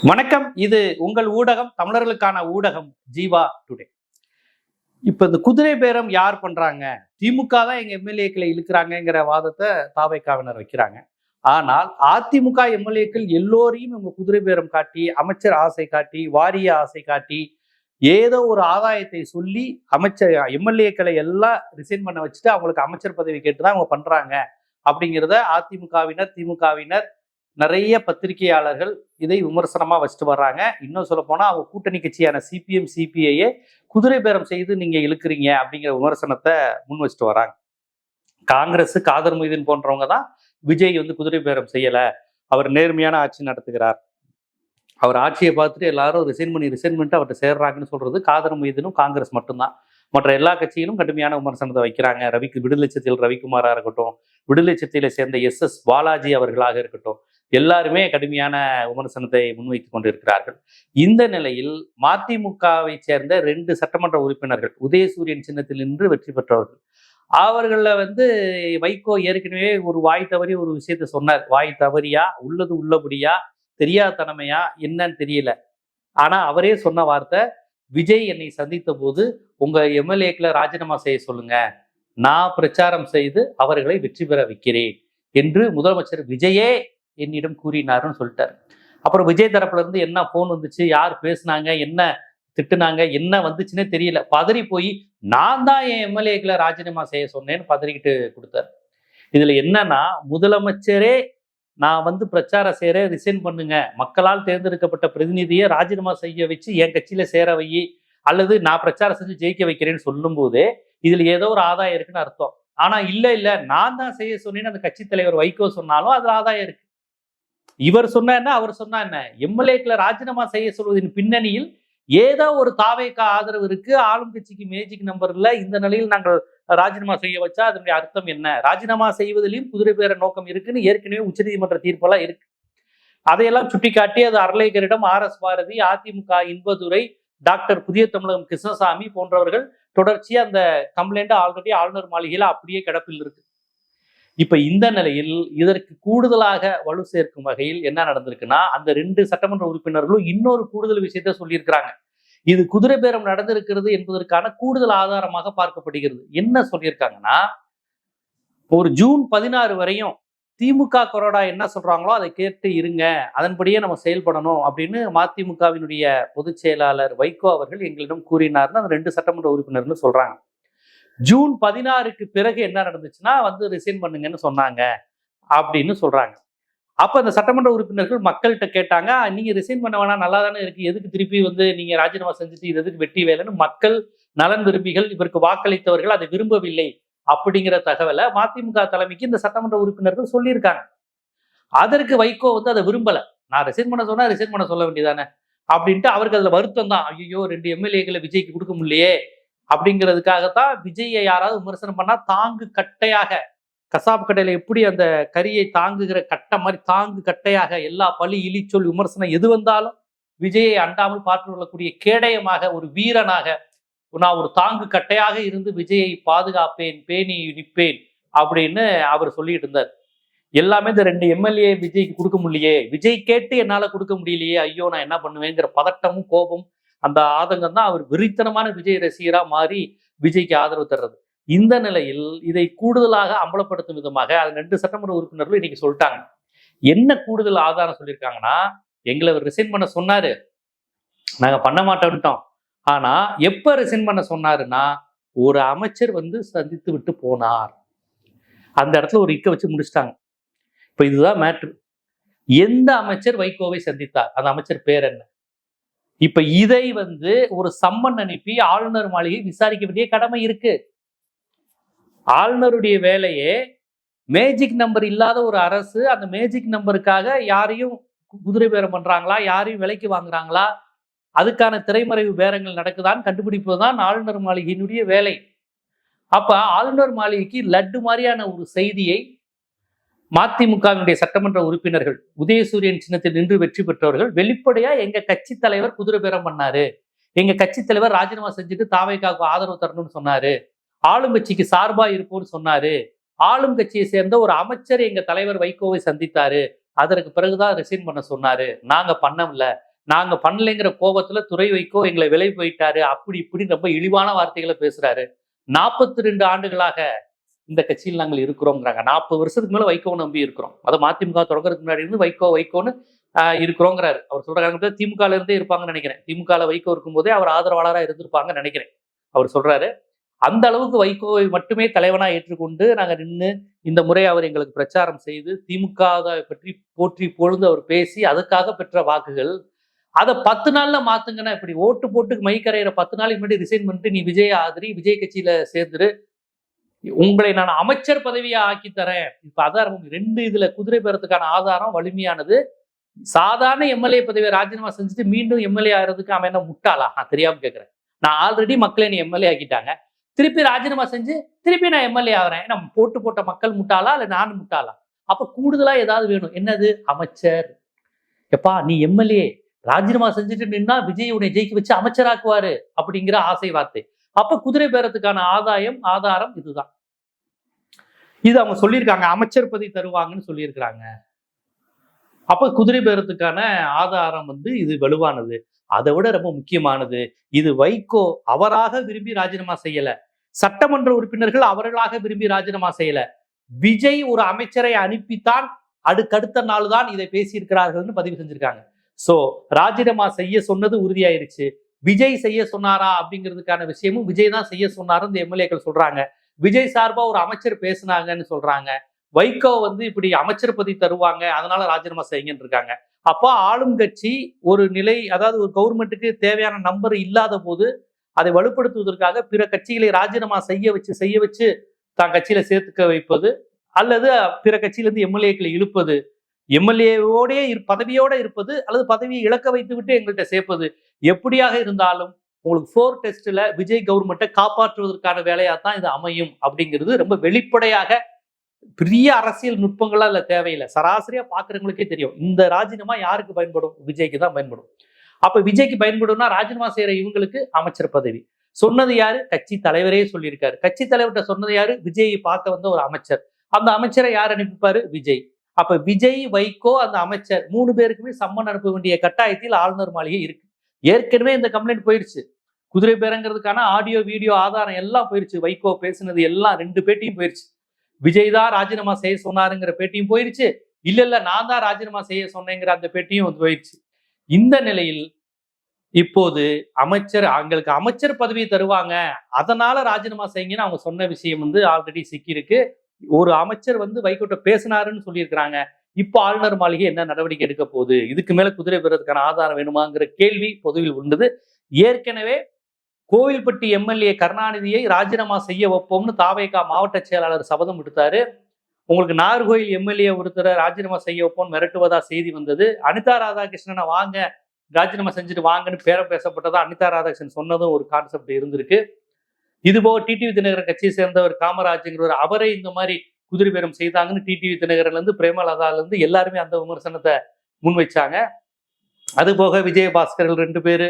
வணக்கம். இது உங்கள் ஊடகம், தமிழர்களுக்கான ஊடகம் ஜீவா டுடே. இப்ப இந்த குதிரை பேரம் யார் பண்றாங்க? திமுக தான் எங்க எம்எல்ஏக்களை இழுக்கிறாங்கிற வாதத்தை தாவைக்காவினர் வைக்கிறாங்க. ஆனால் அதிமுக எம்எல்ஏக்கள் எல்லோரையும் இவங்க குதிரை பேரம் காட்டி, அமைச்சர் ஆசை காட்டி, வாரிய ஆசை காட்டி, ஏதோ ஒரு ஆதாயத்தை சொல்லி அமைச்சர் எம்எல்ஏக்களை எல்லாம் ரிசைன் பண்ண வச்சுட்டு அவங்களுக்கு அமைச்சர் பதவி கேட்டுதான் அவங்க பண்றாங்க அப்படிங்கிறத அதிமுகவினர், திமுகவினர், நிறைய பத்திரிகையாளர்கள் இதை விமர்சனமா வச்சுட்டு வர்றாங்க. இன்னும் சொல்ல போனா அவங்க கூட்டணி கட்சியான சிபிஎம், சிபிஐயே குதிரை பேரம் செய்து நீங்க இழுக்கிறீங்க அப்படிங்கிற விமர்சனத்தை முன் வச்சுட்டு வராங்க. காங்கிரஸ், காதர் மொய்தீன் போன்றவங்க தான் விஜய் குதிரை பேரம் செய்யல, அவர் நேர்மையான ஆட்சி நடத்துகிறார், அவர் ஆட்சியை பார்த்துட்டு எல்லாரும் ரிசைன் பண்ணிட்டு அவர்கிட்ட சேர்றாங்கன்னு சொல்றது காதர் மொய்தீனும் காங்கிரஸ் மட்டும்தான். மற்ற எல்லா கட்சியிலும் கடுமையான விமர்சனத்தை வைக்கிறாங்க. விடுதலை சிறுத்தைகள் ரவிக்குமாரா இருக்கட்டும், விடுதலை சிறுத்தையில சேர்ந்த எஸ் பாலாஜி அவர்களாக இருக்கட்டும், எல்லாருமே கடுமையான விமர்சனத்தை முன்வைத்துக் கொண்டிருக்கிறார்கள். இந்த நிலையில் மதிமுகவை சேர்ந்த 2 சட்டமன்ற உறுப்பினர்கள் உதயசூரியன் சின்னத்தில் நின்று வெற்றி பெற்றவர்கள், அவர்கள வைகோ ஏற்கனவே ஒரு வாய் தவறி ஒரு விஷயத்த சொன்னார். வாய் தவறியா, உள்ளது உள்ளபடியா, தெரியாதனமையா என்னன்னு தெரியல. ஆனா அவரே சொன்ன வார்த்தை, விஜய் என்னை சந்தித்த போது உங்க எம்எல்ஏக்களை ராஜினாமா செய்ய சொல்லுங்க, நான் பிரச்சாரம் செய்து அவர்களை வெற்றி பெற வைக்கிறேன் என்று முதலமைச்சர் விஜயே என்னிடம் கூறினாருன்னு சொல்லிட்டாரு. அப்புறம் விஜய் தரப்புல இருந்து என்ன போன் வந்துச்சு, யார் பேசினாங்க, என்ன திட்டுனாங்க, என்ன வந்துச்சுன்னே தெரியல. பதறி போய் நான் தான் என் எம்எல்ஏக்களை ராஜினாமா செய்ய சொன்னேன்னு பதறிக்கிட்டு கொடுத்தாரு. இதுல என்னன்னா, முதலமைச்சரே நான் பிரச்சாரம் செய்யற, ரிசைன் பண்ணுங்க, மக்களால் தேர்ந்தெடுக்கப்பட்ட பிரதிநிதியை ராஜினாமா செய்ய வச்சு என் கட்சியில சேர வை, அல்லது நான் பிரச்சாரம் செஞ்சு ஜெயிக்க வைக்கிறேன்னு சொல்லும் போதே இதுல ஏதோ ஒரு ஆதாயம் இருக்குன்னு அர்த்தம். ஆனா இல்ல நான் தான் செய்ய சொன்னேன்னு அந்த கட்சி தலைவர் வைகோ சொன்னாலும் அதுல ஆதாயம் இருக்கு. இவர் சொன்ன என்ன, அவர் சொன்னா என்ன, எம்எல்ஏக்களை ராஜினாமா செய்ய சொல்வதின் பின்னணியில் ஏதோ ஒரு தாவேக்கா ஆதரவு இருக்கு, ஆளும் கட்சிக்கு மேஜிக் நம்பர் இல்ல, இந்த நிலையில் நாங்கள் ராஜினாமா செய்ய வச்சா அதனுடைய அர்த்தம் என்ன, ராஜினாமா செய்வதிலையும் குதிரை பேர நோக்கம் இருக்குன்னு ஏற்கனவே உச்சநீதிமன்ற தீர்ப்பெல்லாம் இருக்கு. அதையெல்லாம் சுட்டிக்காட்டி அது அர்லேகரிடம் ஆர்.எஸ். பாரதி, அதிமுக இன்பதுரை, டாக்டர் புதிய தமிழகம் கிருஷ்ணசாமி போன்றவர்கள் தொடர்ச்சியா அந்த கம்ப்ளைண்ட் ஆல்ரெடி ஆளுநர் மாளிகையில அப்படியே கிடப்பில் இருக்கு. இப்ப இந்த நிலையில் இதற்கு கூடுதலாக வலு சேர்க்கும் வகையில் என்ன நடந்திருக்குன்னா, அந்த 2 சட்டமன்ற உறுப்பினர்களும் இன்னொரு கூடுதல் விஷயத்த சொல்லியிருக்கிறாங்க. இது குதிரை பேரம் நடந்திருக்கிறது என்பதற்கான கூடுதல் ஆதாரமாக பார்க்கப்படுகிறது. என்ன சொல்லியிருக்காங்கன்னா, ஒரு ஜூன் 16 வரையும் திமுக கொறடா என்ன சொல்றாங்களோ அதை கேட்டு இருங்க, அதன்படியே நம்ம செயல்படணும் அப்படின்னு மதிமுகவினுடைய பொதுச் செயலாளர் வைகோ அவர்கள் எங்களிடம் கூறினார்னு அந்த 2 சட்டமன்ற உறுப்பினர்கள் சொல்றாங்க. ஜூன் 16க்கு பிறகு என்ன நடந்துச்சுன்னா ரிசைன் பண்ணுங்கன்னு சொன்னாங்க அப்படின்னு சொல்றாங்க. அப்ப அந்த சட்டமன்ற உறுப்பினர்கள் மக்கள்கிட்ட கேட்டாங்க, நீங்க ரிசைன் பண்ண வேணா, நல்லா தானே இருக்கு, எதுக்கு திருப்பி நீங்க ராஜினாமா செஞ்சுட்டு இது எதுக்கு வெட்டி வேலைன்னு மக்கள் நலன் விரும்பிகள், இவருக்கு வாக்களித்தவர்கள் அதை விரும்பவில்லை அப்படிங்கிற தகவலை மதிமுக தலைமைக்கு இந்த சட்டமன்ற உறுப்பினர்கள் சொல்லியிருக்காங்க. அதற்கு வைகோ அதை விரும்பல. நான் ரிசைன் பண்ண சொன்னா ரிசைன் பண்ண சொல்ல வேண்டியதானே அப்படின்ட்டு அவருக்கு அதுல வருத்தம் தான். ஐயோ 2 எம்எல்ஏக்களை விஜய்க்கு கொடுக்க முடியலையே அப்படிங்கிறதுக்காகத்தான் விஜயை யாராவது விமர்சனம் பண்ணா தாங்கு கட்டையாக, கசாப் கட்டையில எப்படி அந்த கரியை தாங்குகிற கட்டை மாதிரி தாங்கு கட்டையாக எல்லா பழி இழிச்சொல் விமர்சனம் எது வந்தாலும் விஜயை அண்டாமல் பார்த்து கொள்ளக்கூடிய கேடயமாக, ஒரு வீரனாக, நான் ஒரு தாங்கு கட்டையாக இருந்து விஜயை பாதுகாப்பேன், பேணி நிற்பேன் அப்படின்னு அவர் சொல்லிட்டு இருந்தார். எல்லாமே இந்த 2 எம்எல்ஏ விஜய்க்கு கொடுக்க முடியலையே, விஜய் கேட்டு என்னால கொடுக்க முடியலையே, ஐயோ நான் என்ன பண்ணுவேங்கிற பதட்டமும் கோபம், அந்த ஆதங்கம் தான் அவர் வெறித்தனமான விஜய் ரசிகரா மாறி விஜய்க்கு ஆதரவு தர்றது. இந்த நிலையில் இதை கூடுதலாக அம்பலப்படுத்தும் விதமாக அது 2 சட்டமன்ற உறுப்பினர்களும் இன்னைக்கு சொல்லிட்டாங்க. என்ன கூடுதல் ஆதாரம் சொல்லியிருக்காங்கன்னா, எங்களை அவர் ரிசைன் பண்ண சொன்னாரு, நாங்க பண்ண மாட்டோம்ட்டோம். ஆனா எப்ப ரிசைன் பண்ண சொன்னாருன்னா, ஒரு அமைச்சர் சந்தித்து விட்டு போனார், அந்த இடத்துல ஒரு இக்க வச்சு முடிச்சிட்டாங்க. இப்ப இதுதான் மேட்ரு. எந்த அமைச்சர் வைகோவை சந்தித்தார், அந்த அமைச்சர் பேர் என்ன? இப்ப இதை ஒரு சம்மன் அனுப்பி ஆளுநர் மாளிகை விசாரிக்க வேண்டிய கடமை இருக்கு. ஆளுநருடைய வேலையே மேஜிக் நம்பர் இல்லாத ஒரு அரசு அந்த மேஜிக் நம்பருக்காக யாரையும் குதிரை பேரம் பண்றாங்களா, யாரையும் விலைக்கு வாங்குறாங்களா, அதுக்கான திரைமறைவு பேரங்கள் நடக்குதான்னு கண்டுபிடிப்பதுதான் ஆளுநர் மாளிகையினுடைய வேலை. அப்ப ஆளுநர் மாளிகைக்கு லட்டு மாதிரியான ஒரு செய்தியை மதிமுகவினுடைய சட்டமன்ற உறுப்பினர்கள், உதயசூரியன் சின்னத்தில் நின்று வெற்றி பெற்றவர்கள் வெளிப்படையா எங்க கட்சி தலைவர் குதிரை பேரம் பண்ணாரு, எங்க கட்சி தலைவர் ராஜினாமா செஞ்சுட்டு தாவேக்காவுக்கு ஆதரவு தரணும்னு சொன்னாரு, ஆளும் கட்சிக்கு சார்பா இருப்போம்னு சொன்னாரு, ஆளும் கட்சியை சேர்ந்த ஒரு அமைச்சர் எங்க தலைவர் வைகோவை சந்தித்தாரு, அதற்கு பிறகுதான் ரிசைன் பண்ண சொன்னாரு, நாங்க பண்ணல, நாங்க பண்ணலைங்கிற கோபத்துல துறை வைகோ எங்களை விலை போயிட்டாரு, அப்படி இப்படி ரொம்ப இழிவான வார்த்தைகளை பேசுறாரு. 42 ஆண்டுகளாக இந்த கட்சியில் நாங்கள் இருக்கிறோங்கிறாங்க. 40 வருஷத்துக்கு மேல வைகோ நம்பி இருக்கிறோம். அதை மதிமுக தொடங்குறதுக்கு முன்னாடி இருந்து வைகோன்னு இருக்கிறோங்கிறாரு. அவர் சொல்றாங்க திமுக இருந்தே இருப்பாங்கன்னு நினைக்கிறேன். திமுக வைகோ இருக்கும்போதே அவர் ஆதரவாளராக இருந்திருப்பாங்கன்னு நினைக்கிறேன். அவர் சொல்றாரு. அந்த அளவுக்கு வைகோவை மட்டுமே தலைவனா ஏற்றுக்கொண்டு நாங்க நின்று இந்த முறை அவர் எங்களுக்கு பிரச்சாரம் செய்து திமுக பற்றி போற்றி பொழுது அவர் பேசி அதுக்காக பெற்ற வாக்குகள் அதை 10 நாள்ல மாத்துங்கன்னா இப்படி ஓட்டு போட்டு மைக்கரையிற 10 நாளைக்கு முன்னாடி ரிசைன் பண்ணிட்டு நீ விஜய் ஆதரி விஜய் கட்சியில சேர்ந்துரு, உங்களை நான் அமைச்சர் பதவியா ஆக்கி தரேன். இப்ப அதான் 2 இதுல குதிரை பெறத்துக்கான ஆதாரம் வலிமையானது. சாதாரண எம்எல்ஏ பதவியை ராஜினாமா செஞ்சுட்டு மீண்டும் எம்எல்ஏ ஆகிறதுக்கு அவன் என்ன முட்டாளா? நான் தெரியாம கேட்கிறேன். நான் ஆல்ரெடி மக்களை நீ எம்எல்ஏ ஆக்கிட்டாங்க, திருப்பி ராஜினாமா செஞ்சு திருப்பி நான் எம்எல்ஏ ஆகிறேன். நம்ம போட்ட மக்கள் முட்டாளா இல்ல நான் முட்டாளா? அப்ப கூடுதலா ஏதாவது வேணும். என்னது? அமைச்சர். எப்பா நீ எம்எல்ஏ ராஜினாமா செஞ்சுட்டு நின்னா விஜய் உன்னை ஜெயிக்க வச்சு அமைச்சராக்குவாரு அப்படிங்கிற ஆசை வார்த்தை. அப்ப குதிரை பேரத்துக்கான ஆதாரம் இதுதான். இது அவங்க சொல்லியிருக்காங்க, அமைச்சர் பதவி தருவாங்கன்னு சொல்லியிருக்கிறாங்க. அப்ப குதிரை பேரத்துக்கான ஆதாரம் இது வலுவானது. அதை விட ரொம்ப முக்கியமானது, இது வைகோ அவராக விரும்பி ராஜினாமா செய்யல, சட்டமன்ற உறுப்பினர்கள் அவர்களாக விரும்பி ராஜினாமா செய்யல, விஜய் ஒரு அமைச்சரை அனுப்பித்தான் அடுத்த நாள் தான் இதை பேசியிருக்கிறார்கள்னு பதிவு செஞ்சிருக்காங்க. சோ ராஜினாமா செய்ய சொன்னது உறுதியாயிருச்சு. விஜய் செய்ய சொன்னாரா அப்படிங்கிறதுக்கான விஷயமும் விஜய் தான் செய்ய சொன்னாரு இந்த எம்எல்ஏக்கள் சொல்றாங்க. விஜய் சார்பா ஒரு அமைச்சர் பேசினாங்கன்னு சொல்றாங்க. வைகோ இப்படி அமைச்சர் பதவி தருவாங்க அதனால ராஜினாமா செய்யுங்கன்னு இருக்காங்க. அப்போ ஆளும் கட்சி ஒரு நிலை, அதாவது ஒரு கவர்மெண்ட்டுக்கு தேவையான நம்பர் இல்லாத போது அதை வலுப்படுத்துவதற்காக பிற கட்சிகளை ராஜினாமா செய்ய வச்சு தான் கட்சியில சேர்த்துக்க வைப்பது, அல்லது பிற கட்சியிலிருந்து எம்எல்ஏக்களை இழுப்பது, எம்எல்ஏவோட பதவியோட இருப்பது, அல்லது பதவியை இழக்க வைத்து விட்டு எங்கள்கிட்ட சேர்ப்பது, எப்படியாக இருந்தாலும் உங்களுக்கு 4 டெஸ்ட்ல விஜய் கவர்மெண்ட்டை காப்பாற்றுவதற்கான வேலையா தான் இது அமையும் அப்படிங்கிறது ரொம்ப வெளிப்படையாக. பெரிய அரசியல் நுட்பங்கள்லாம் இல்ல, தேவையில்லை. சராசரியா பாக்குறவங்களுக்கே தெரியும். இந்த ராஜினாமா யாருக்கு பயன்படும்? விஜய்க்கு தான் பயன்படும். அப்ப விஜய்க்கு பயன்படும்னா ராஜினாமா செய்யற இவங்களுக்கு அமைச்சர் பதவி சொன்னது யாரு? கட்சி தலைவரே சொல்லியிருக்காரு. கட்சி தலைவர்கிட்ட சொன்னது யாரு? விஜயை பார்க்க வந்த ஒரு அமைச்சர். அந்த அமைச்சரை யார் அனுப்பிப்பாரு? விஜய். அப்ப விஜய், வைகோ, அந்த அமைச்சர் 3 பேருக்குமே சம்மன் அனுப்ப வேண்டிய கட்டாயத்தில் ஆளுநர் மாளிகை இருக்கு. ஏற்கனவே இந்த கம்ப்ளைண்ட் போயிருச்சு. குதிரை பேரங்கிறதுக்கான ஆடியோ வீடியோ ஆதாரம் எல்லாம் போயிருச்சு. வைகோ பேசுனது எல்லாம் 2 பேட்டியும் போயிருச்சு. விஜய் தான் ராஜினாமா செய்ய சொன்னாருங்கிற பேட்டியும் போயிருச்சு. இல்ல நான் தான் ராஜினாமா செய்ய சொன்னேங்கிற அந்த பேட்டியும் போயிருச்சு. இந்த நிலையில் இப்போது அவங்களுக்கு அமைச்சர் பதவி தருவாங்க அதனால ராஜினாமா செய்யுங்கன்னு அவங்க சொன்ன விஷயம் ஆல்ரெடி சிக்கியிருக்கு. ஒரு அமைச்சர் வைகோட்ட பேசினாருன்னு சொல்லியிருக்கிறாங்க. இப்போ ஆளுநர் மாளிகை என்ன நடவடிக்கை எடுக்க போகுது? இதுக்கு மேல குதிரை பெறதுக்கான ஆதாரம் வேணுமாங்கிற கேள்வி பொதுவில் உண்டது. ஏற்கனவே கோவில்பட்டி எம்எல்ஏ கருணாநிதியை ராஜினாமா செய்ய வைப்போம்னு தாவேகா மாவட்ட செயலாளர் சபதம் எடுத்தாரு. உங்களுக்கு நாகர்கோயில் எம்எல்ஏ ஒருத்தரை ராஜினாமா செய்ய வைப்போம்னு மிரட்டுவதா செய்தி வந்தது. அனிதா ராதாகிருஷ்ணனை வாங்க ராஜினாமா செஞ்சுட்டு வாங்கன்னு பேரம் பேசப்பட்டதா அனிதா ராதாகிருஷ்ணன் சொன்னதும் ஒரு கான்செப்ட் இருந்திருக்கு. இதுபோக டிடிவி தினகரன் கட்சியை சேர்ந்தவர் காமராஜ்ங்கிறவர் அவரை இந்த மாதிரி குதிரை பேரம் செய்தாங்கன்னு டிடிவி தினகரன்ல இருந்து பிரேமலதால இருந்து எல்லாருமே அந்த விமர்சனத்தை முன் வச்சாங்க. அது போக விஜயபாஸ்கர்கள் 2 பேரு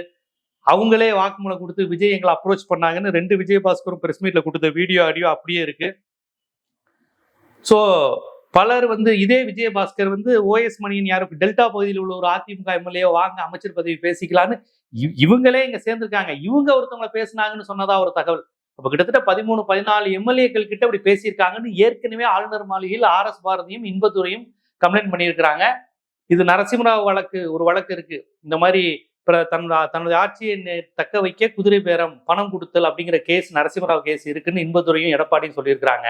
அவங்களே வாக்குமூலம் கொடுத்து விஜய் எங்களை அப்ரோச் பண்ணாங்கன்னு 2 விஜயபாஸ்கரும் பிரஸ் மீட்ல கொடுத்த வீடியோ ஆடியோ அப்படியே இருக்கு. சோ பலர் இதே விஜயபாஸ்கர் ஓஎஸ் மணியின் யாருக்கு டெல்டா பகுதியில் உள்ள ஒரு அதிமுக எம்எல்ஏ வாங்க அமைச்சர் பதவி பேசிக்கலான்னு இவங்களே இங்க சேர்ந்திருக்காங்க. இவங்க ஒருத்தவங்களை பேசினாங்கன்னு சொன்னதா ஒரு தகவல். அப்ப கிட்டத்தட்ட 13-14 எம்எல்ஏக்கள் கிட்ட அப்படி பேசியிருக்காங்கன்னு ஏற்கனவே ஆளுநர் மாளிகையில் ஆர்எஸ் பாரதியும் இன்பதுரையும் கம்ப்ளைண்ட் பண்ணியிருக்கிறாங்க. இது நரசிம்மராவ் ஒரு வழக்கு இருக்கு. இந்த மாதிரி தனது ஆட்சியை தக்க வைக்க குதிரை பேரம் பணம் கொடுத்தல் அப்படிங்கிற கேஸ் நரசிம்மராவ் கேஸ் இருக்குன்னு இன்பதுரையும் எடப்பாடியும் சொல்லியிருக்கிறாங்க.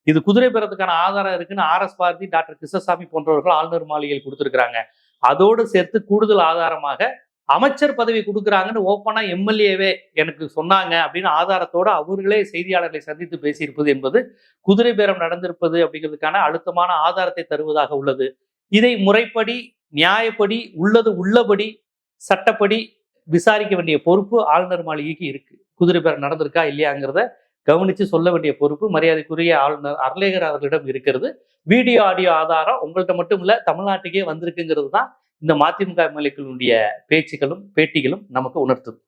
இது குதிரை பேரத்துக்கான ஆதாரம் இருக்குன்னு ஆர்எஸ் பாரதி, டாக்டர் கிருஷ்ணசாமி போன்றவர்கள் ஆளுநர் மாளிகையில் கொடுத்திருக்கிறாங்க. அதோடு சேர்த்து கூடுதல் ஆதாரமாக அமைச்சர் பதவி கொடுக்குறாங்கன்னு ஓப்பனா எம்எல்ஏவே எனக்கு சொன்னாங்க அப்படின்னு ஆதாரத்தோட அவர்களே செய்தியாளர்களை சந்தித்து பேசியிருப்பது என்பது குதிரை பேரம் நடந்திருப்பது அப்படிங்கிறதுக்கான அழுத்தமான ஆதாரத்தை தருவதாக உள்ளது. இதை முறைப்படி, நியாயப்படி, உள்ளபடி, சட்டப்படி விசாரிக்க வேண்டிய பொறுப்பு ஆளுநர் மாளிகைக்கு இருக்கு. குதிரை பேரம் நடந்திருக்கா இல்லையாங்கிறத கவனிச்சு சொல்ல வேண்டிய பொறுப்பு மரியாதைக்குரிய ஆளுநர் அர்லேகர் அவர்களிடம் இருக்கிறது. வீடியோ ஆடியோ ஆதாரம் உங்கள்கிட்ட மட்டும் இல்ல, தமிழ்நாட்டுக்கே வந்திருக்குங்கிறது தான் இந்த மதிமுக எம்எல்ஏக்களுடைய பேச்சுகளும் பேட்டிகளும் நமக்கு உணர்த்துது.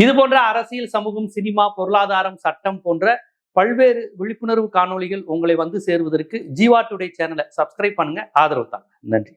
இது போன்ற அரசியல், சமூகம், சினிமா, பொருளாதாரம், சட்டம் போன்ற பல்வேறு விழிப்புணர்வு காணொளிகள் உங்களை சேருவதற்கு ஜீவா டுடே சேனலை சப்ஸ்கிரைப் பண்ணுங்க, ஆதரவு தாங்க. நன்றி.